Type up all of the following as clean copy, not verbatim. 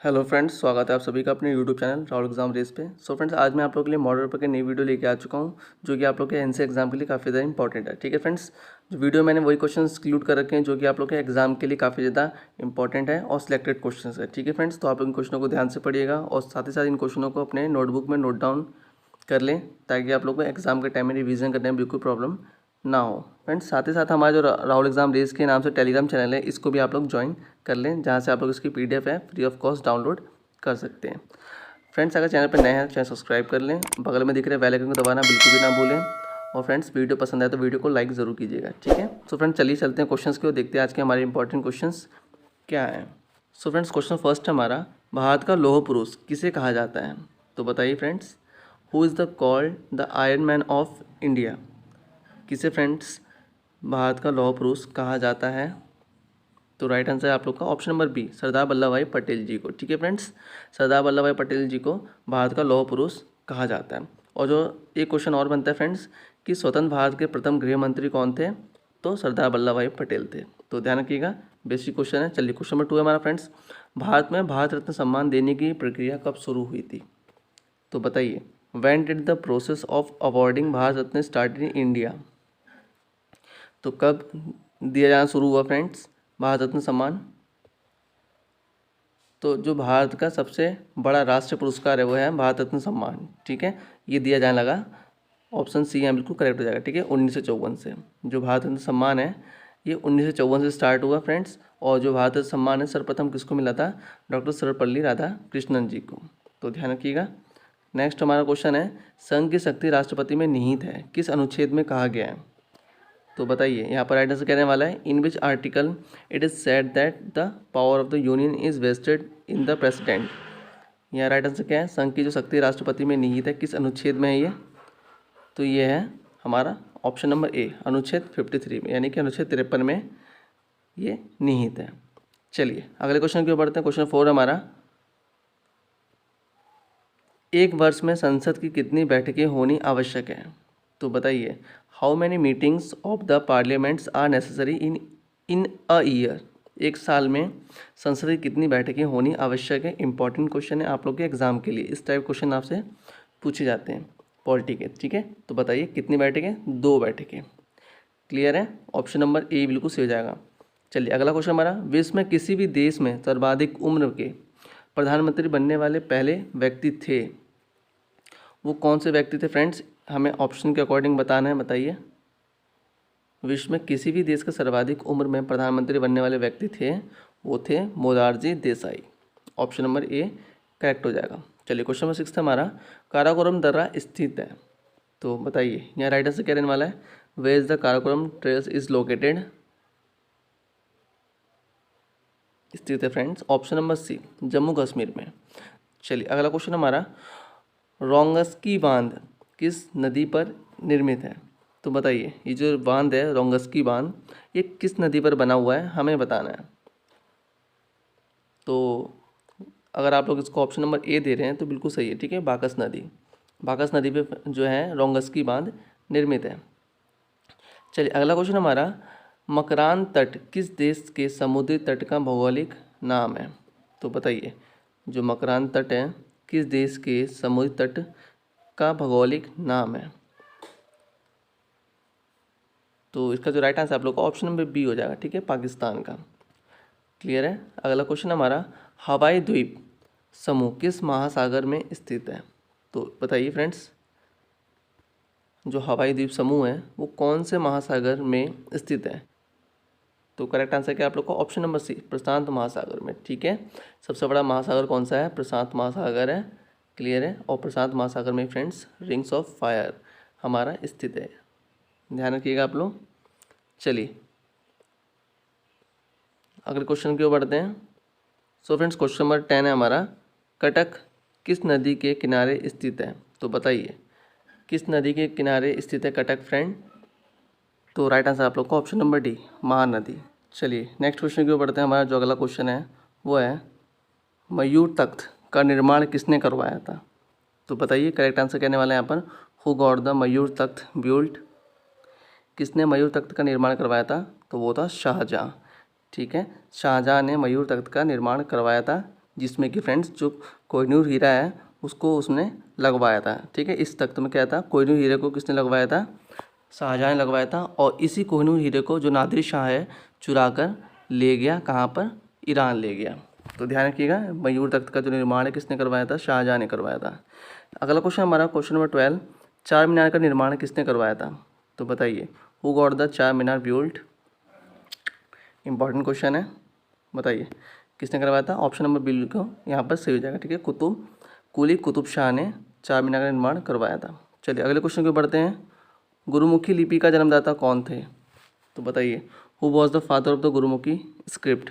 Hello friends, स्वागत है आप सभी का अपने YouTube channel Rahul exam race पे। सो फ्रेंड्स, आज मैं आप लोगों के लिए मॉडल पेपर की नई वीडियो लेके आ चुका हूँ, जो कि आप लोग के एनसीए एग्जाम के लिए काफ़ी ज़्यादा इंपॉर्टेंट है। ठीक है फ्रेंड्स, जो वीडियो मैंने वही क्वेश्चंस इंक्लूड कर रखे हैं जो कि आप लोग के एग्जाम के लिए काफ़ी ज़्यादा इंपॉर्टेंट है और सिलेक्टेड क्वेश्चन है। ठीक है फ्रेंड्स, तो आप लोग इन क्वेश्चनों को ध्यान से पढ़िएगा और साथ ही साथ इन क्वेश्चनों को अपने नोटबुक में नोट डाउन कर लें, ताकि आप लोग को एग्जाम के टाइम में रिवीजन करने में बिल्कुल प्रॉब्लम ना हो। फ्रेंड्स, साथ ही साथ हमारा जो राहुल एग्जाम रेस के नाम से टेलीग्राम चैनल है, इसको भी आप लोग ज्वाइन कर लें, जहाँ से आप लोग इसकी पीडीएफ है फ्री ऑफ कॉस्ट डाउनलोड कर सकते हैं। फ्रेंड्स, अगर चैनल पर नए हैं चैनल सब्सक्राइब कर लें, बगल में दिख रहे बेल आइकन को दबाना बिल्कुल भी ना भूलें। और फ्रेंड्स, वीडियो पसंद आए तो वीडियो को लाइक ज़रूर कीजिएगा। ठीक है, सो फ्रेंड्स चलिए चलते हैं क्वेश्चंस की ओर, देखते हैं आज के हमारे इंपॉर्टेंट क्वेश्चंस क्या हैं। सो फ्रेंड्स, क्वेश्चन फर्स्ट है हमारा, भारत का लौह पुरुष किसे कहा जाता है? तो बताइए friends, who is the called the iron man of India? किसे फ्रेंड्स भारत का लौह पुरुष कहा जाता है? तो राइट आंसर है आप लोग का option number B, Sardar Vallabh भाई पटेल जी को। ठीक है फ्रेंड्स, सरदार वल्लभ भाई पटेल जी को भारत का लौह पुरुष कहा जाता है। और जो एक क्वेश्चन और बनता है फ्रेंड्स कि स्वतंत्र भारत के प्रथम गृह मंत्री कौन थे? तो सरदार वल्लभ भाई पटेल थे। तो ध्यान रखिएगा, बेसिक क्वेश्चन है। चलिए क्वेश्चन नंबर 2 है हमारा फ्रेंड्स, भारत में भारत रत्न सम्मान देने की प्रक्रिया कब शुरू हुई थी? तो बताइए, when did the process of awarding Bharat Ratna start in India? तो कब दिया जाना शुरू हुआ फ्रेंड्स भारत रत्न सम्मान? तो जो भारत का सबसे बड़ा राष्ट्रीय पुरस्कार है वो है भारत रत्न सम्मान। ठीक है, ये दिया जाने लगा, ऑप्शन सी है बिल्कुल करेक्ट हो जाएगा। ठीक है, 1954 से जो भारत रत्न सम्मान है ये 1954 से स्टार्ट हुआ फ्रेंड्स। और जो भारत रत्न सम्मान है सर्वप्रथम किसको मिला था? डॉक्टर सर्वपल्ली राधाकृष्णन जी को। तो ध्यान रखिएगा। नेक्स्ट हमारा क्वेश्चन है, संघ की शक्ति राष्ट्रपति में निहित है, किस अनुच्छेद में कहा गया है? तो बताइए, यहाँ पर राइट आंसर कहने वाला है, in which article it is said that the power of the union is vested in the president. यहाँ राइट आंसर क्या है? संघ की जो शक्ति राष्ट्रपति में निहित है, किस अनुच्छेद में है ये? तो ये है हमारा ऑप्शन नंबर ए, अनुच्छेद 53 में, यानी कि अनुच्छेद 53 में ये निहित है। चलिए अगले क्वेश्चन की ओर बढ़ते हैं। क्वेश्चन 4 हमारा, एक वर्ष में संसद की कितनी बैठकें होनी आवश्यक है? तो बताइए, how many meetings of the parliaments are necessary in a year? एक साल में संसद की कितनी बैठकें होनी आवश्यक है? इंपॉर्टेंट क्वेश्चन है आप लोग के एग्जाम के लिए, इस टाइप क्वेश्चन आपसे पूछे जाते हैं पॉलिटी के। ठीक है, तो बताइए कितनी बैठकें? 2 बैठकें। क्लियर है, ऑप्शन नंबर ए बिल्कुल सही हो जाएगा। चलिए अगला क्वेश्चन हमारा, विश्व में किसी भी देश में सर्वाधिक उम्र के प्रधानमंत्री बनने वाले पहले व्यक्ति थे, वो कौन से व्यक्ति थे फ्रेंड्स? हमें ऑप्शन के अकॉर्डिंग बताना है। बताइए, विश्व में किसी भी देश का सर्वाधिक उम्र में प्रधानमंत्री बनने वाले व्यक्ति थे, वो थे Morarji Desai. Option number A correct हो जाएगा। चलिए क्वेश्चन नंबर 6 हमारा, काराकोरम दर्रा स्थित है। तो बताइए, यहाँ राइट आंसर क्या रहने वाला है? Where is the Karakoram trails is located? स्थित है friends option number C, Jammu Kashmir में। चलिए अगला क्वेश्चन हमारा, रोंगस्की बांध किस नदी पर निर्मित है? तो बताइए, ये जो बांध है रोंगस्की बांध, ये किस नदी पर बना हुआ है, हमें बताना है। तो अगर आप लोग इसको ऑप्शन नंबर ए दे रहे हैं तो बिल्कुल सही है। ठीक है, बाकस नदी, बाकस नदी पे जो है रोंगस्की बांध निर्मित है। चलिए अगला क्वेश्चन हमारा, मकरान तट किस देश के समुद्री तट का भौगोलिक नाम है? तो बताइए, जो मकरान तट है किस देश के समुद्री तट का भौगोलिक नाम है? तो इसका जो राइट आंसर आप लोग का ऑप्शन नंबर बी हो जाएगा। ठीक है, पाकिस्तान का। क्लियर है। अगला क्वेश्चन हमारा, हवाई द्वीप समूह किस महासागर में स्थित है? तो बताइए फ्रेंड्स, जो हवाई द्वीप समूह है वो कौन से महासागर में स्थित है? तो करेक्ट आंसर क्या है आप लोग का? ऑप्शन नंबर सी, प्रशांत महासागर में। ठीक है, सबसे बड़ा महासागर कौन सा है? प्रशांत महासागर है। क्लियर है, और प्रशांत महासागर में फ्रेंड्स रिंग्स ऑफ फायर हमारा स्थित है, ध्यान रखिएगा आप लोग। चलिए अगले क्वेश्चन की ओर बढ़ते हैं। सो फ्रेंड्स क्वेश्चन नंबर 10 है हमारा, कटक किस नदी के किनारे स्थित है? तो बताइए, किस नदी के किनारे स्थित है कटक फ्रेंड? तो राइट आंसर आप लोग का ऑप्शन नंबर डी, महानदी। चलिए नेक्स्ट क्वेश्चन की ओर बढ़ते हैं। हमारा जो अगला क्वेश्चन है वो है, मयूर तख्त का निर्माण किसने करवाया था? तो बताइए, करेक्ट आंसर कहने वाले हैं यहाँ पर, who got the Mayur Takht built? किसने मयूर तख्त का निर्माण करवाया था? तो वो था शाहजहाँ। ठीक है, शाहजहाँ ने मयूर तख्त का निर्माण करवाया था। जिसमें कि फ्रेंड्स जो कोहिनूर हीरा है उसको उसने लगवाया था। ठीक है, इस तख्त में क्या था, कोहिनूर हीरे को किसने लगवाया था, शाहजहाँ ने लगवाया था। और इसी कोहिनूर हीरे को जो नादिर शाह है चुरा कर ले गया कहाँ पर, ईरान ले गया। तो ध्यान रखिएगा, मयूर तख्त का जो निर्माण है किसने करवाया था, शाहजहाँ ने करवाया था। अगला क्वेश्चन हमारा क्वेश्चन नंबर 12, चार मीनार का निर्माण किसने करवाया था। तो बताइए, हु गॉट द चार मीनार बिल्ट। इंपॉर्टेंट क्वेश्चन है, बताइए किसने करवाया था। ऑप्शन नंबर बी को यहाँ पर सही हो जाएगा। ठीक है, कुली कुतुब शाह ने चार मीनार का निर्माण करवाया था। चलिए अगले क्वेश्चन को बढ़ते हैं। गुरुमुखी लिपि का जन्मदाता कौन थे। तो बताइए, who was the father of the Gurmukhi script.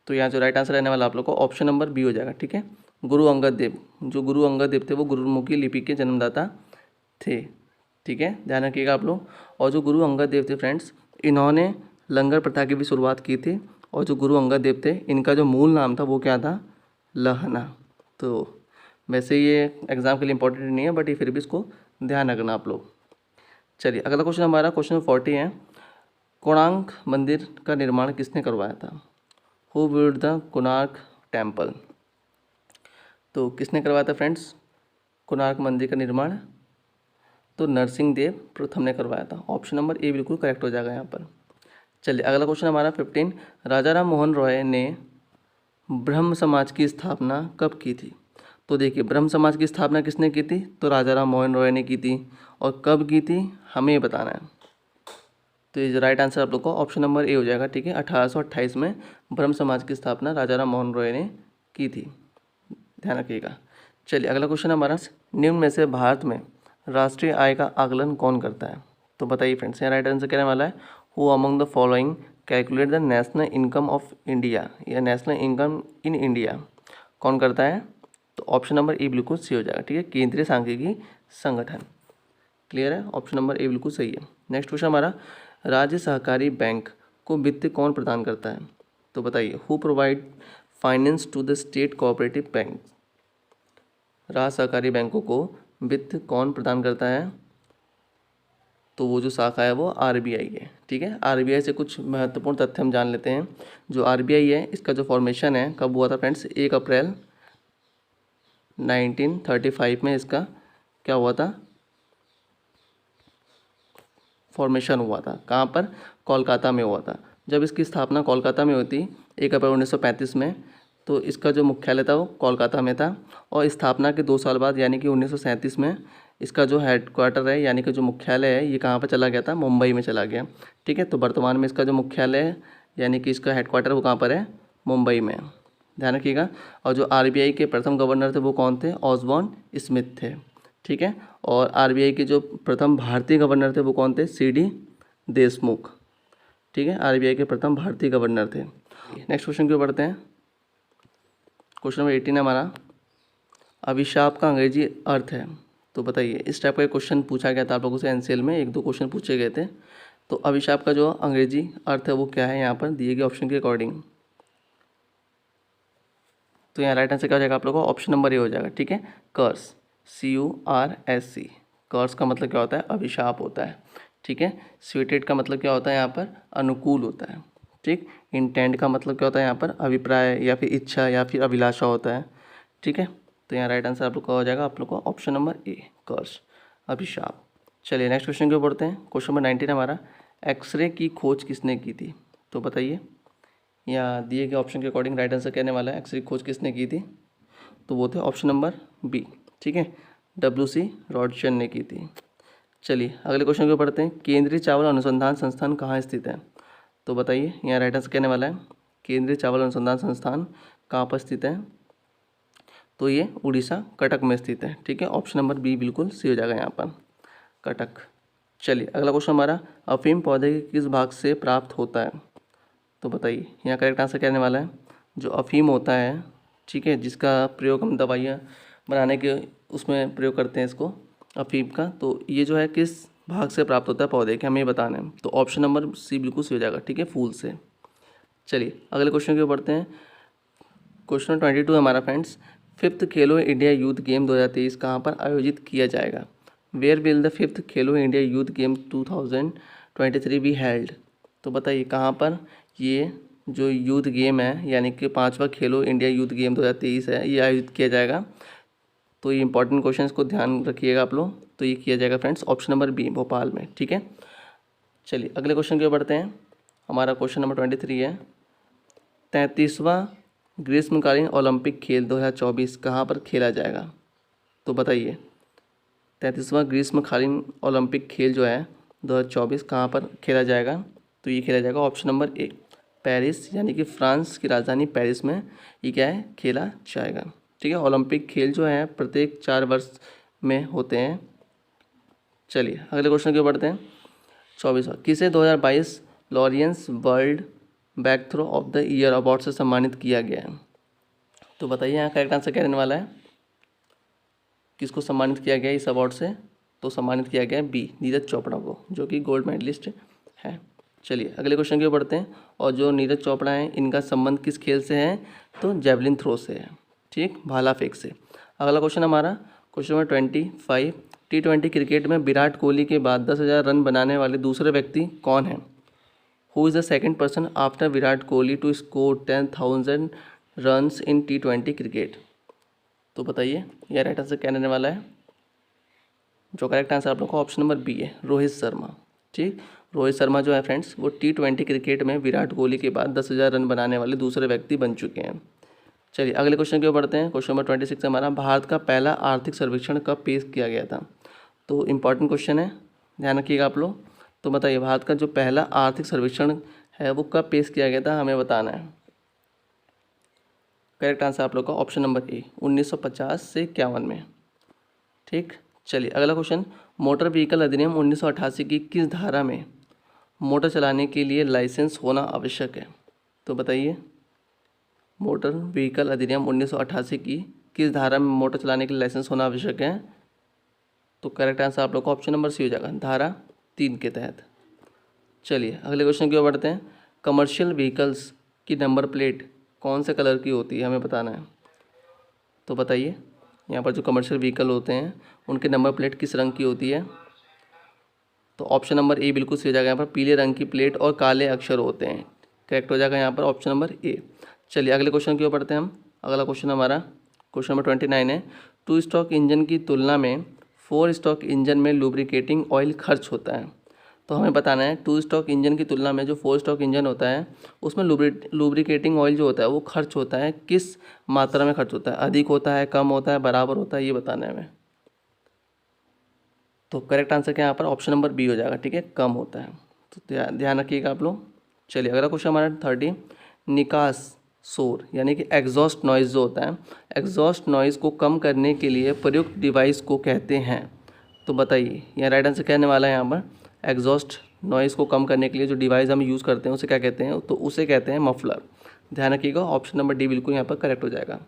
तो यहाँ जो राइट आंसर रहने वाला आप लोग को ऑप्शन नंबर बी हो जाएगा। ठीक है, गुरु अंगद देव, जो गुरु अंगद देव थे वो गुरुमुखी लिपि के जन्मदाता थे। ठीक है, ध्यान रखिएगा आप लोग। और जो गुरु अंगद देव थे फ्रेंड्स, इन्होंने लंगर प्रथा की भी शुरुआत की थी। और जो गुरु अंगद देव थे इनका जो मूल नाम था वो क्या था, लहना। तो वैसे ये एग्जाम के लिए इंपॉर्टेंट नहीं है, बट ये फिर भी इसको ध्यान रखना आप लोग। चलिए अगला क्वेश्चन हमारा क्वेश्चन नंबर 40 है, कोणार्क मंदिर का निर्माण किसने करवाया था। Who built the Konark temple. तो किसने करवाया था फ्रेंड्स कोणार्क मंदिर का निर्माण, तो नरसिंह देव प्रथम ने करवाया था। ऑप्शन नंबर ए बिल्कुल करेक्ट हो जाएगा यहाँ पर। चलिए अगला क्वेश्चन हमारा 15, राजा राम मोहन रॉय ने ब्रह्म समाज की स्थापना कब की थी। तो देखिए, ब्रह्म समाज की स्थापना किसने की थी, तो राजा राम मोहन रॉय ने की थी। और कब की थी हमें ये बताना है। तो ये राइट आंसर आप लोग को ऑप्शन नंबर ए हो जाएगा। ठीक है, 1828 में ब्रह्म समाज की स्थापना राजा राम मोहन रॉय ने की थी, ध्यान रखिएगा। चलिए अगला क्वेश्चन हमारा, निम्न में से भारत में राष्ट्रीय आय का आकलन कौन करता है। तो बताइए फ्रेंड्स, यहाँ राइट आंसर कहने वाला है, who among the following calculate the national income of India, या नेशनल इनकम इन इंडिया, कौन करता है। तो ऑप्शन नंबर ए बिल्कुल सही हो जाएगा। ठीक है, केंद्रीय सांख्यिकी संगठन। क्लियर है, ऑप्शन नंबर ए बिल्कुल सही है। नेक्स्ट क्वेश्चन हमारा, राज्य सहकारी बैंक को वित्त कौन प्रदान करता है। तो बताइए, who provide finance to the state cooperative bank. राज्य सहकारी बैंकों को वित्त कौन प्रदान करता है, तो वो जो शाखा है वो आरबीआई है। ठीक है, आरबीआई से कुछ महत्वपूर्ण तथ्य हम जान लेते हैं। जो आरबीआई है इसका जो फॉर्मेशन है कब हुआ था फ्रेंड्स, 1 अप्रैल 1935 में इसका क्या हुआ था, फॉर्मेशन हुआ था। कहाँ पर, कोलकाता में हुआ था। जब इसकी स्थापना कोलकाता में होती 1 अप्रैल 1935 में, तो इसका जो मुख्यालय था वो कोलकाता में था। और स्थापना के 2 साल बाद यानी कि 1937 में इसका जो हेडक्वार्टर है यानी कि जो मुख्यालय है ये कहाँ पर चला गया था, मुंबई में चला गया। ठीक है, तो वर्तमान में इसका जो मुख्यालय है यानी कि इसका हेडक्वार्टर वो कहाँ पर है, मुंबई में, ध्यान रखिएगा। और जो आरबीआई के प्रथम गवर्नर थे वो कौन थे, ऑसबॉर्न स्मिथ थे। ठीक है, और आरबीआई के जो प्रथम भारतीय गवर्नर थे वो कौन थे, सीडी देशमुख। ठीक है, आरबीआई के प्रथम भारतीय गवर्नर थे। नेक्स्ट क्वेश्चन क्यों पढ़ते हैं, क्वेश्चन नंबर 18 है हमारा, अभिशाप का अंग्रेजी अर्थ है। तो बताइए, इस टाइप का एक क्वेश्चन पूछा गया था आप लोगों से एनसीएल में, 1-2 क्वेश्चन पूछे गए थे। तो अभिशाप का जो अंग्रेजी अर्थ है वो क्या है, यहाँ पर दिए गए ऑप्शन के अकॉर्डिंग। तो यहाँ राइट आंसर क्या हो जाएगा आप लोगों को, ऑप्शन नंबर ए हो जाएगा। ठीक है, कर्स, CURSE, कर्स का मतलब क्या होता है, अभिशाप होता है। ठीक है, स्वेटेड का मतलब क्या होता है यहाँ पर, अनुकूल होता है। ठीक, इंटेंड का मतलब क्या होता है यहाँ पर, अभिप्राय या फिर इच्छा या फिर अभिलाषा होता है। ठीक है, तो यहाँ राइट आंसर आप लोग का हो जाएगा आप लोग को ऑप्शन नंबर ए, कर्स, अभिशाप। चलिए नेक्स्ट क्वेश्चन को पढ़ते हैं। क्वेश्चन नंबर 19 हमारा, एक्सरे की खोज किसने की थी। तो बताइए, या दिए गए ऑप्शन के अकॉर्डिंग राइट आंसर कहने वाला है, एक्सरे की खोज किसने की थी। तो वो थे ऑप्शन नंबर बी। ठीक है, WC रॉडसन ने की थी। चलिए अगले क्वेश्चन को पढ़ते हैं, केंद्रीय चावल अनुसंधान संस्थान कहाँ स्थित है। तो बताइए, यहाँ राइट आंसर कहने वाला है, केंद्रीय चावल अनुसंधान संस्थान कहाँ पर स्थित है। तो ये उड़ीसा कटक में स्थित है। ठीक है, ऑप्शन नंबर बी बिल्कुल सही हो जाएगा यहाँ पर, कटक। चलिए अगला क्वेश्चन हमारा, अफीम पौधे के किस भाग से प्राप्त होता है। तो बताइए, यहाँ करेक्ट आंसर कहने वाला है, जो अफीम होता है, ठीक है, जिसका प्रयोग हम दवाइयाँ बनाने के उसमें प्रयोग करते हैं इसको, अफीम का, तो ये जो है किस भाग से प्राप्त होता है पौधे के, हमें बताना है। तो ऑप्शन नंबर सी बिल्कुल सही हो जाएगा। ठीक है, फूल से। चलिए अगले क्वेश्चन की ओर बढ़ते हैं। क्वेश्चन 22 हमारा फ्रेंड्स, 5th खेलो इंडिया यूथ गेम 2023 कहाँ पर आयोजित किया जाएगा। Where will the 5th Khelo India youth game 2023 be held. तो बताइए कहाँ पर ये जो यूथ गेम है यानी कि 5वां खेलो इंडिया यूथ गेम 2023 है, ये आयोजित किया जाएगा। तो ये इंपॉर्टेंट क्वेश्चन को ध्यान रखिएगा आप लोग। तो ये किया जाएगा friends option number B, Bhopal में। ठीक है, चलिए अगले क्वेश्चन की ओर बढ़ते हैं। हमारा क्वेश्चन नंबर 23 है, 33वां ग्रीष्मकालीन ओलंपिक खेल 2024 कहाँ पर खेला जाएगा? तो बताइए 33वां ग्रीष्मकालीन ओलंपिक खेल जो है 2024 कहाँ पर खेला जाएगा? तो ये खेला जाएगा ऑप्शन नंबर ए, पेरिस, यानी कि फ्रांस की राजधानी पेरिस में ये क्या है, खेला जाएगा। ठीक है, ओलंपिक खेल जो है प्रत्येक 4 वर्ष में होते हैं। चलिए अगले क्वेश्चन की ओर बढ़ते हैं। 24वां, किसे 2022 Laureus world breakthrough of the year award से सम्मानित किया गया है? तो बताइए यहाँ करेक्ट आंसर क्या रहने वाला है, किसको सम्मानित किया गया इस अवार्ड से? तो सम्मानित किया गया है बी, नीरज चोपड़ा को, जो कि गोल्ड मेडलिस्ट है। चलिए अगले क्वेश्चन की ओर बढ़ते हैं। और जो नीरज चोपड़ा हैं इनका संबंध किस खेल से है? तो जेवलिन थ्रो से है। ठीक, भाला फेंक से। अगला क्वेश्चन हमारा क्वेश्चन नंबर 25, T20 क्रिकेट में विराट कोहली के बाद 10,000 रन बनाने वाले दूसरे व्यक्ति कौन हैं? Who is the second person after Virat Kohli to score 10,000 runs in T20 cricket? तो बताइए यह राइट आंसर क्या रहने वाला है? जो करेक्ट आंसर आप लोग का ऑप्शन नंबर बी है, रोहित शर्मा। ठीक, रोहित शर्मा जो है फ्रेंड्स वो T20 क्रिकेट में विराट कोहली के बाद 10,000 रन बनाने वाले दूसरे व्यक्ति बन चुके हैं। चलिए अगले क्वेश्चन की ओर बढ़ते हैं। क्वेश्चन नंबर 26 हमारा, भारत का पहला आर्थिक सर्वेक्षण कब पेश किया गया था? तो इम्पॉर्टेंट क्वेश्चन है, ध्यान रखिएगा आप लोग। तो बताइए भारत का जो पहला आर्थिक सर्वेक्षण है वो कब पेश किया गया था, हमें बताना है। करेक्ट आंसर आप लोग का ऑप्शन नंबर ए, 1950 से 51 में। ठीक, चलिए अगला क्वेश्चन, मोटर व्हीकल अधिनियम 1988 की किस धारा में मोटर चलाने के लिए लाइसेंस होना आवश्यक है? तो बताइए मोटर व्हीकल अधिनियम 1988 की किस धारा में मोटर चलाने के लिए लाइसेंस होना आवश्यक है? तो करेक्ट आंसर आप लोग का ऑप्शन नंबर सी हो जाएगा, धारा 3 के तहत। चलिए अगले क्वेश्चन की ओर बढ़ते हैं। कमर्शियल व्हीकल्स की नंबर प्लेट कौन से कलर की होती है, हमें बताना है। तो बताइए यहाँ पर जो कमर्शियल व्हीकल होते हैं उनके नंबर प्लेट किस रंग की होती है? तो ऑप्शन नंबर ए बिल्कुल सही हो जाएगा, यहाँ पर पीले रंग की प्लेट और काले अक्षर होते हैं। करेक्ट हो जाएगा यहाँ पर ऑप्शन नंबर ए। चलिए अगले क्वेश्चन की ओर बढ़ते हैं हम। अगला क्वेश्चन हमारा क्वेश्चन नंबर 29 है, 2 स्ट्रोक इंजन की तुलना में 4 स्ट्रोक इंजन में लुब्रिकेटिंग ऑयल खर्च होता है। तो हमें बताना है 2 स्ट्रोक इंजन की तुलना में जो 4 स्ट्रोक इंजन होता है उसमें लुब्रिकेटिंग ऑयल जो होता है वो खर्च होता है किस मात्रा में खर्च होता है, अधिक होता है, कम होता है, बराबर होता है, ये बताना है हमें। तो करेक्ट आंसर क्या यहाँ पर ऑप्शन नंबर बी हो जाएगा। ठीक है, कम होता है। तो ध्यान रखिएगा आप लोग। चलिए अगला क्वेश्चन हमारा 30, निकास शोर यानी कि एग्जॉस्ट नॉइज़ जो होता है, एग्जॉस्ट नॉइज़ को कम करने के लिए प्रयुक्त डिवाइस को कहते हैं। तो बताइए यहाँ राइट आंसर कहने वाला है यहाँ पर, एग्जॉस्ट नॉइज़ को कम करने के लिए जो डिवाइस हम यूज़ करते हैं उसे क्या कहते हैं? तो उसे कहते हैं मफलर। ध्यान रखिएगा ऑप्शन नंबर डी बिल्कुल यहाँ पर करेक्ट हो जाएगा।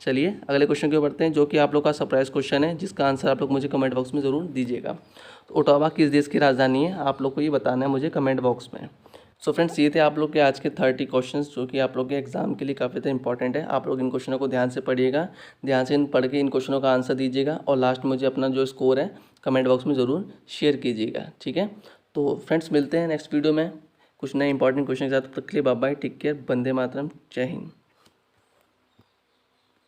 चलिए अगले क्वेश्चन की ओर बढ़ते हैं, जो कि आप लोग का सरप्राइज क्वेश्चन है, जिसका आंसर आप लोग मुझे कमेंट बॉक्स में ज़रूर दीजिएगा। तो ओटावा किस देश की राजधानी है, आप लोग को ये बताना है मुझे कमेंट बॉक्स में। सो फ्रेंड्स ये थे आप लोग के आज के 30 क्वेश्चंस जो कि आप लोग के एग्जाम के लिए काफ़ी ज़्यादा इंपॉर्टेंट है। आप लोग इन क्वेश्चनों को ध्यान से पढ़िएगा, ध्यान से पढ़ के इन क्वेश्चनों का आंसर दीजिएगा और लास्ट मुझे अपना जो स्कोर है कमेंट बॉक्स में ज़रूर शेयर कीजिएगा। ठीक है, तो फ्रेंड्स मिलते हैं नेक्स्ट वीडियो में कुछ नए इंपॉर्टेंट क्वेश्चन के साथ। तब तक के लिए bye bye, take care, Vande Mataram, जय हिंद।